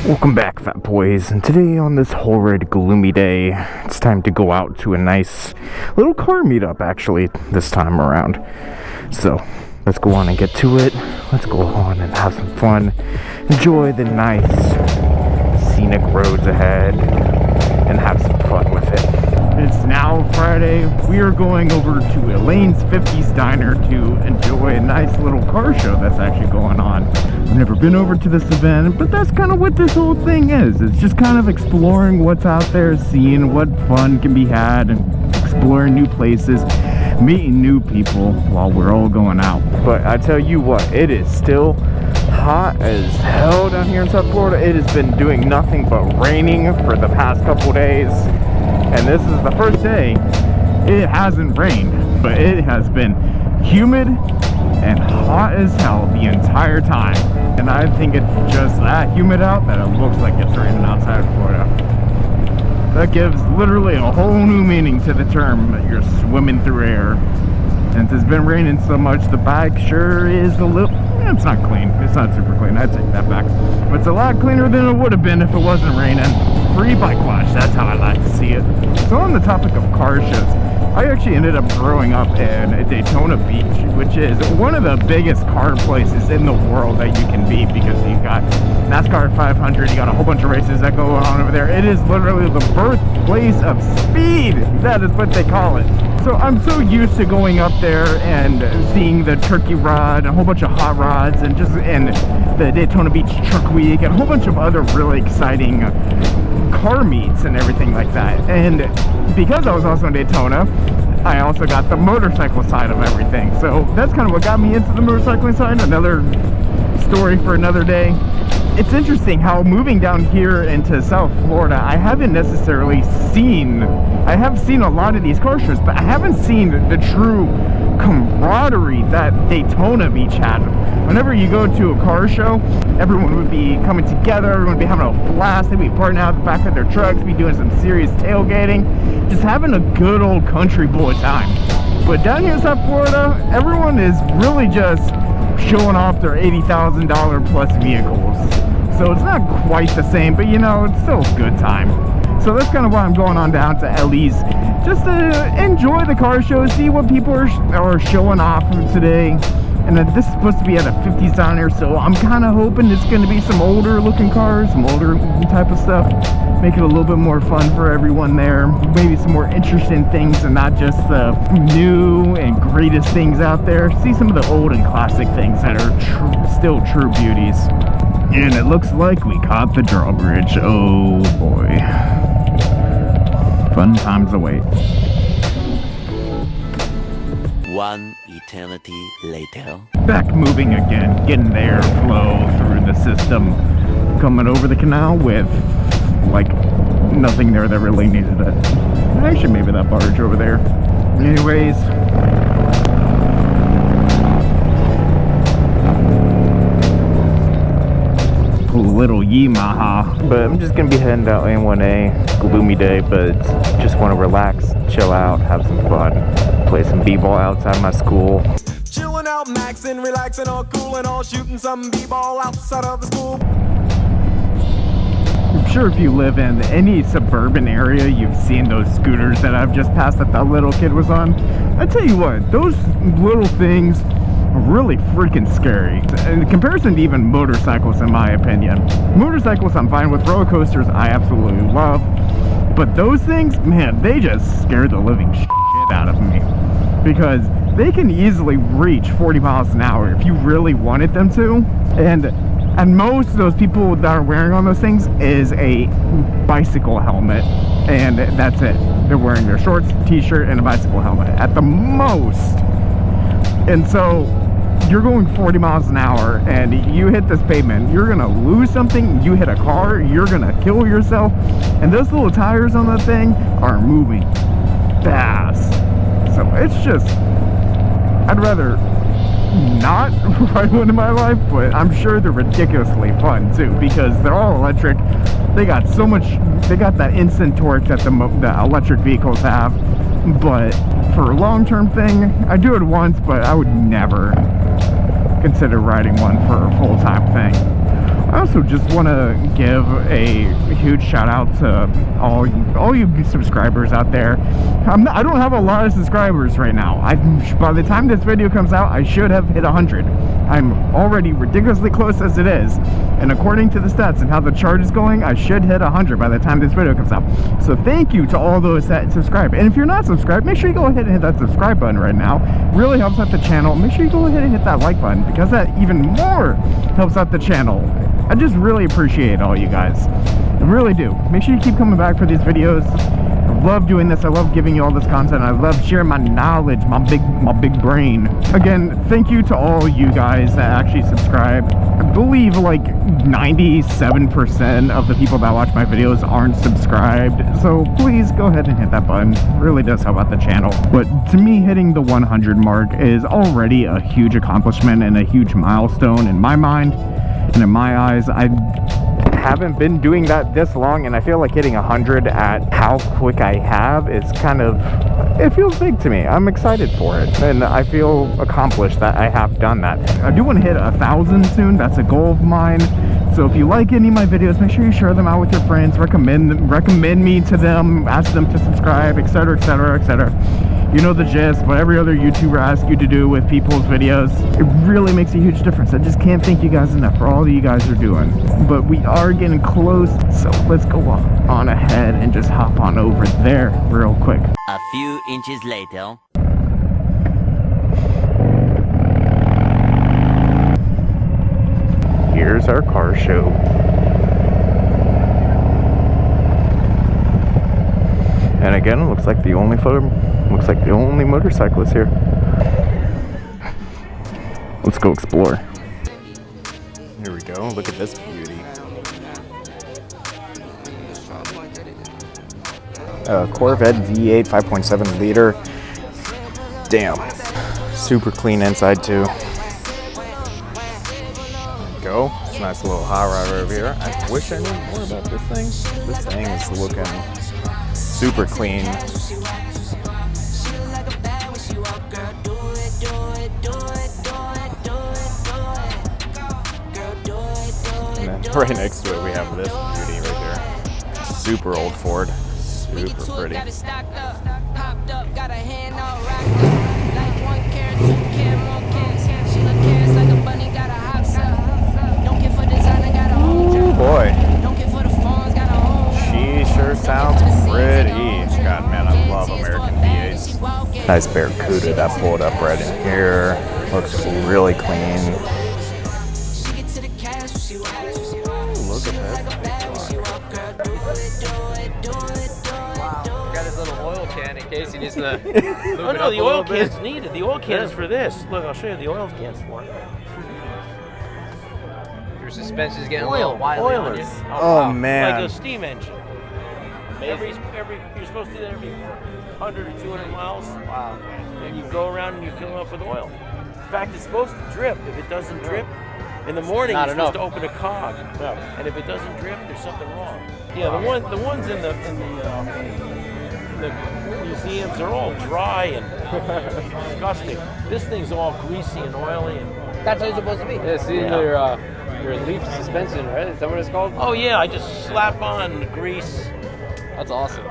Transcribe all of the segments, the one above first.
Welcome back, fat boys, and today on this horrid, gloomy day, it's time to go out to a nice little car meetup, actually, this time around. So, let's go on and get to it. Let's go on and have some fun. Enjoy the nice, scenic roads ahead, and have some fun with it. It's now Friday. We are going over to Elaine's 50's Diner to enjoy a nice little car show that's actually going on. I've never been over to this event, but that's kind of what this whole thing is. It's just kind of exploring what's out there, seeing what fun can be had, and exploring new places, meeting new people while we're all going out. But I tell you what, it is still hot as hell down here in South Florida. It has been doing nothing but raining for the past couple days. And this is the first day it hasn't rained, but it has been humid and hot as hell the entire time. And I think it's just that humid out that it looks like it's raining outside of Florida. That gives literally a whole new meaning to the term that you're swimming through air. Since it's been raining so much, the bike sure is a little... it's not clean. It's not super clean. I take that back. But it's a lot cleaner than it would have been if it wasn't raining. Free bike wash. That's how I like to see it. So on the topic of car shows, I actually ended up growing up in Daytona Beach, which is one of the biggest car places in the world that you can be, because you've got NASCAR 500, you got a whole bunch of races that go on over there. It is literally the birthplace of speed. That is what they call it. So I'm so used to going up there and seeing the Turkey Rod, a whole bunch of hot rods, and the Daytona Beach Truck Week, and a whole bunch of other really exciting car meets and everything like that. And because I was also in Daytona, I also got the motorcycle side of everything. So that's kind of what got me into the motorcycling side. Another story for another day. It's interesting how moving down here into South Florida, I haven't necessarily seen, I have seen a lot of these car shows, but I haven't seen the true camaraderie that Daytona Beach had. Whenever you go to a car show, everyone would be coming together, everyone would be having a blast, they'd be partying out the back of their trucks, be doing some serious tailgating, just having a good old country boy time. But down here in South Florida, everyone is really just showing off their $80,000 plus vehicles. So it's not quite the same, but you know, it's still a good time. So that's kind of why I'm going on down to Elli's, just to enjoy the car show, see what people are showing off today. And then this is supposed to be at a 50's Diner, so I'm kind of hoping it's going to be some older looking cars, some older type of stuff. Make it a little bit more fun for everyone there. Maybe some more interesting things and not just the new and greatest things out there. See some of the old and classic things that are still true beauties. And it looks like we caught the drawbridge. Oh boy. Fun times await. One eternity later. Back moving again, getting the airflow through the system. Coming over the canal with, like, nothing there that really needed it. Actually, maybe that barge over there. Anyways. Little Yamaha. But I'm just gonna be heading down A1A. Gloomy day, but just want to relax, chill out, have some fun, play some b-ball outside my school. Chilling out, maxing, relaxing, all cool and all, shooting some b-ball outside of the school. I'm sure if you live in any suburban area, you've seen those scooters that I've just passed that little kid was on. I tell you what, those little things really freaking scary in comparison to even motorcycles, in my opinion. Motorcycles I'm fine with, roller coasters I absolutely love, but those things, man, they just scare the living shit out of me, because they can easily reach 40 miles an hour if you really wanted them to, and most of those people that are wearing on those things is a bicycle helmet, and that's it. They're wearing their shorts, t-shirt, and a bicycle helmet at the most. And so you're going 40 miles an hour and you hit this pavement, you're gonna lose something, you hit a car, you're gonna kill yourself. And those little tires on that thing are moving fast. So it's just, I'd rather not ride one in my life, but I'm sure they're ridiculously fun too, because they're all electric. They got so much, they got that instant torque that the electric vehicles have. But for a long-term thing, I do it once, but I would never consider riding one for a full-time thing. I also just want to give a huge shout out to all you subscribers out there. I don't have a lot of subscribers right now. By the time this video comes out, I should have hit 100. I'm already ridiculously close as it is, and according to the stats and how the chart is going, I should hit 100 by the time this video comes out. So thank you to all those that subscribe. And if you're not subscribed, make sure you go ahead and hit that subscribe button right now. It really helps out the channel. Make sure you go ahead and hit that like button, because that even more helps out the channel. I just really appreciate all you guys. I really do. Make sure you keep coming back for these videos. I love doing this. I love giving you all this content. I love sharing my knowledge, my big brain. Again, thank you to all you guys that actually subscribe. I believe like 97% of the people that watch my videos aren't subscribed. So please go ahead and hit that button. It really does help out the channel. But to me, hitting the 100 mark is already a huge accomplishment and a huge milestone in my mind. And in my eyes, I haven't been doing that this long, and I feel like hitting 100 at how quick I have is kind of, it feels big to me. I'm excited for it, and I feel accomplished that I have done that. I do want to hit 1,000 soon. That's a goal of mine. So if you like any of my videos, make sure you share them out with your friends, recommend me to them, ask them to subscribe, etc, etc, etc. You know the gist, what every other YouTuber asks you to do with people's videos. It really makes a huge difference. I just can't thank you guys enough for all that you guys are doing. But we are getting close, so let's go on ahead and just hop on over there real quick. A few inches later. Here's our car show. And again, it looks like the only motorcyclist here. Let's go explore. Here we go. Look at this beauty. Corvette V8 5.7 liter. Damn. Super clean inside too. Go. It's a nice little high ride over here. I wish I knew more about this thing. This thing is looking super clean. And then right next to it we have this beauty right there. Super old Ford. Super pretty. Ooh boy. She sure sounds pretty. God, man, I love American V8s. Nice Barracuda that pulled up right in here. Looks really clean. Look at that. Wow. Got his little oil can in case he needs to. Oh no, the oil can's needed. The oil can is for this. Look, I'll show you the oil can's for it. Your suspension's getting a Oil, little wily on oilers. you. Oh, wow. man. Like a steam engine. Every you're supposed to do that every 100 or 200 miles. Wow. And you go around and you fill it up with oil. In fact, it's supposed to drip. If it doesn't drip, in the morning Not you're enough. supposed to open a cog. No. And if it doesn't drip, there's something wrong. Yeah, the ones in the museums, they're all dry and disgusting. This thing's all greasy and oily. And That's what it's supposed to be. Yeah, see your leaf suspension, right? Is that what it's called? oh yeah, I just slap on grease. That's awesome.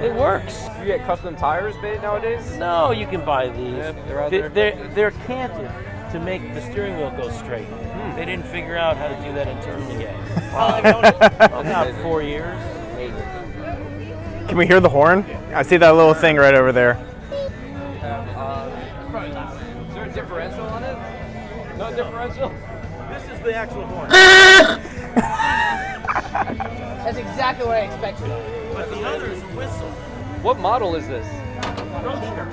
It works. You get custom tires made nowadays? No, you can buy these. Yeah, they're out there. They're canted to make the steering wheel go straight. They didn't figure out how to do that internally yet. About 4 years. Can we hear the horn? I see that little thing right over there. Is there a differential on it? No differential? This is the actual horn. That's exactly what I expected. But the other is a whistle. What model is this? Roadster.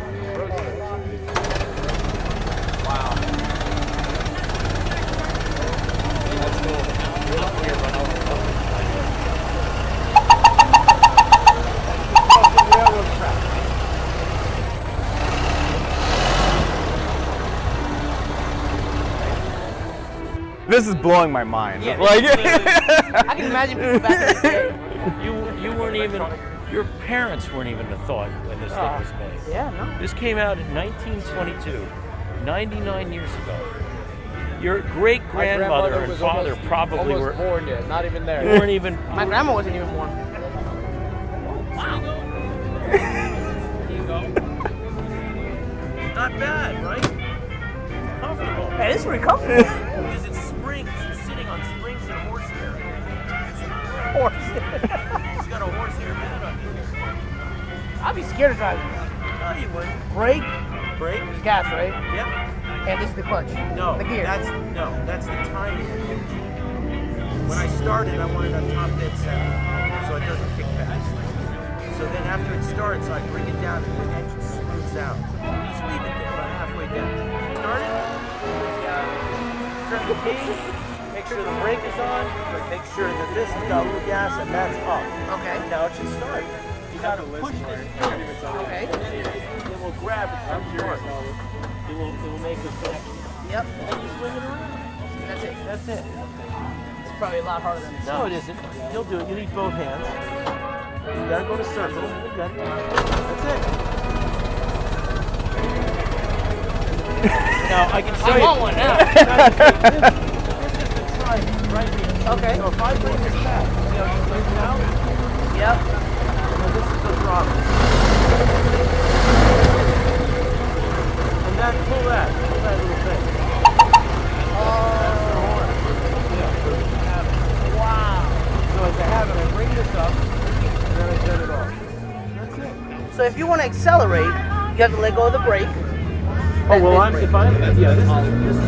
Wow. That's cool. This is blowing my mind. Yeah. Like, I can imagine people back in the day. You weren't even, your parents weren't even a thought when this thing was made. Yeah, no. This came out in 1922, 99 years ago. Your great My grandmother and was father almost, probably almost were. born yet, not even there. You weren't even. My grandma wasn't even born. Not bad, right? Comfortable. Hey, this is pretty comfortable. Because it's springs. You're sitting on springs and horsehair. Horse. It's got a horsehair bed on it. I'd be scared of driving. No, you wouldn't. Brake, Brake. gas, right? Yep. And this is the clutch. No, The gear. that's the timing. When I started, I wanted a top dead center, so it doesn't kick back. So then after it starts, I bring it down and the engine smooths out. Just leave it there, about halfway down. Start it. Turn the key. Make sure the brake is on. But make sure that this has got a little gas and that's up. Okay. Now it should start. You gotta push this through. Okay. It will grab it from the front. It will make a connection. Yep. And then you swing it around. That's it. That's it. It's probably a lot harder than this. No, it isn't. You'll do it. You need both hands. You gotta go to circle. You got it. That's it. Now I can show I you. want one now. This is the time right here. Okay. So if I bring this back, see how you bring it out? Yep. And this is the throttle. And then pull that little thing. Wow. So as I have it, I bring this up, and then I turn it off. That's it. So if you want to accelerate, you have to let go of the brake. Oh well, this is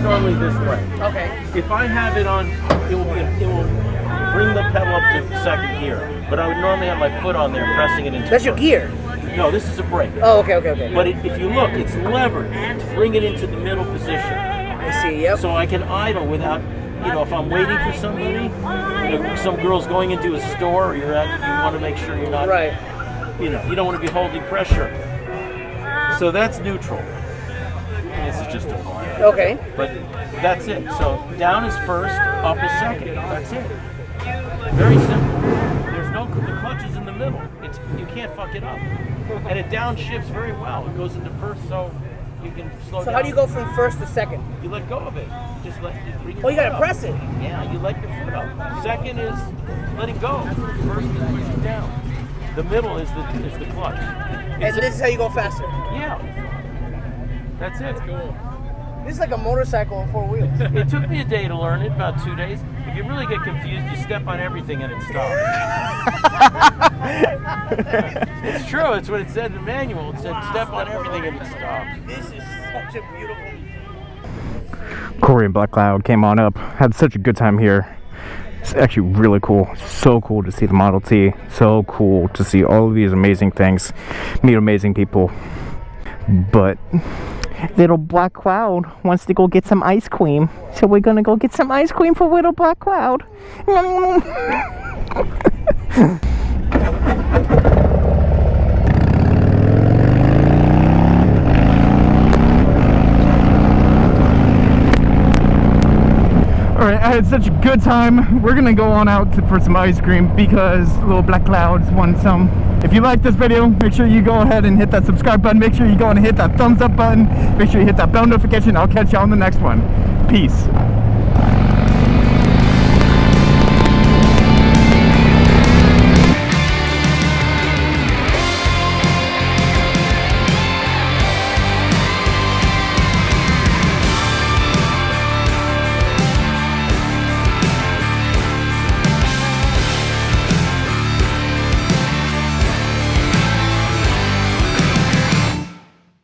normally this way. Okay. If I have it on, it will bring the pedal up to second gear. But I would normally have my foot on there, pressing it into. That's your gear. No, this is a brake. Oh, okay. But if you look, it's levered to bring it into the middle position. I see. Yep. So I can idle without, if I'm waiting for somebody, some girl's going into a store, or you want to make sure you're not, Right. you don't want to be holding pressure. So that's neutral. This is just a wire. Okay. But that's it. So down is first, up is second. That's it. Very simple. The clutch is in the middle. You can't fuck it up. And it downshifts very well. It goes into first, so you can slow down. So how do you go from first to second? You let go of it. Just let it bring your Oh, you gotta foot up. press it. Yeah, you let your foot up. Second is letting go. First is pushing down. The middle is the clutch. And this is how you go faster. Yeah. That's it. Cool. This is like a motorcycle on 4 wheels. It took me a day to learn it, about 2 days. If you really get confused, you step on everything and it stops. It's true. It's what it said in the manual. It said step on everything and it stops. This is such a beautiful. Corey and Black Cloud came on up. Had such a good time here. It's actually really cool. So cool to see the Model T. So cool to see all of these amazing things. Meet amazing people. But little Black Cloud wants to go get some ice cream. So we're gonna go get some ice cream for little Black Cloud. Alright, I had such a good time. We're gonna go on out for some ice cream because little Black Clouds wants some. If you like this video, make sure you go ahead and hit that subscribe button. Make sure you go and hit that thumbs up button. Make sure you hit that bell notification. I'll catch you on the next one. Peace.